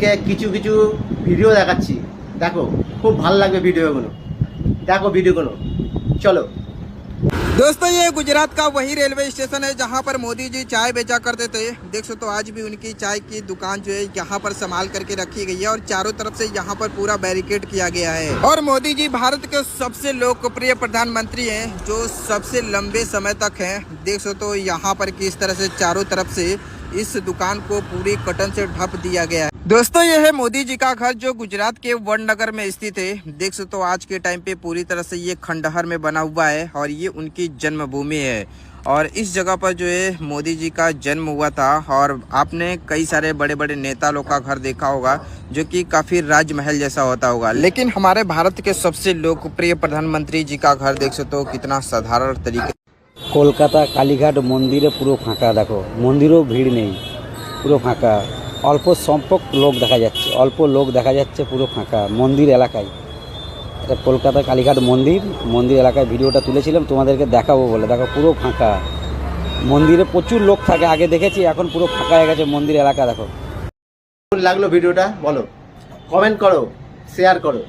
কিছু কিছু ভিডিও দেখাচ্ছি, দেখো খুব ভালো লাগবে ভিডিওগুলো, দেখো ভিডিওগুলো, चलो। दोस्तों ये गुजरात का वही रेलवे स्टेशन है जहां पर मोदी जी चाय बेचा करते थे। देख सकते हो आज भी उनकी चाय की दुकान जो है यहां पर संभाल करके रखी गई है और चारों तरफ से यहां पर पूरा बैरिकेड किया गया है। और मोदी जी भारत के सबसे लोकप्रिय प्रधानमंत्री हैं जो सबसे लंबे समय तक हैं। देख सकते हो यहाँ पर किस तरह से चारों तरफ से इस दुकान को पूरी कटन से ढक दिया गया है। दोस्तों ये है मोदी जी का घर जो गुजरात के वडनगर में स्थित है। देख सकते हो आज के टाइम पे पूरी तरह से ये खंडहर में बना हुआ है और ये उनकी जन्मभूमि है। और इस जगह पर जो है मोदी जी का जन्म हुआ था। और आपने कई सारे बड़े बड़े नेता लोग का घर देखा होगा जो कि काफी राजमहल जैसा होता होगा, लेकिन हमारे भारत के सबसे लोकप्रिय प्रधानमंत्री जी का घर देख सकते हो कितना साधारण तरीके। কলকাতা কালীঘাট মন্দিরে পুরো ফাঁকা, দেখো মন্দিরেও ভিড় নেই, পুরো ফাঁকা, অল্প সংখ্যক লোক দেখা যাচ্ছে, অল্প লোক দেখা যাচ্ছে, পুরো ফাঁকা মন্দির এলাকায়। এটা কলকাতা কালীঘাট মন্দির এলাকায় ভিডিওটা তুলেছিলাম তোমাদেরকে দেখাবো বলে, দেখো পুরো ফাঁকা, মন্দিরে প্রচুর লোক থাকে, আগে দেখেছি এখন পুরো ফাঁকা হয়ে গেছে মন্দির এলাকা। দেখো লাগলো ভিডিওটা, বলো, কমেন্ট করো, শেয়ার করো।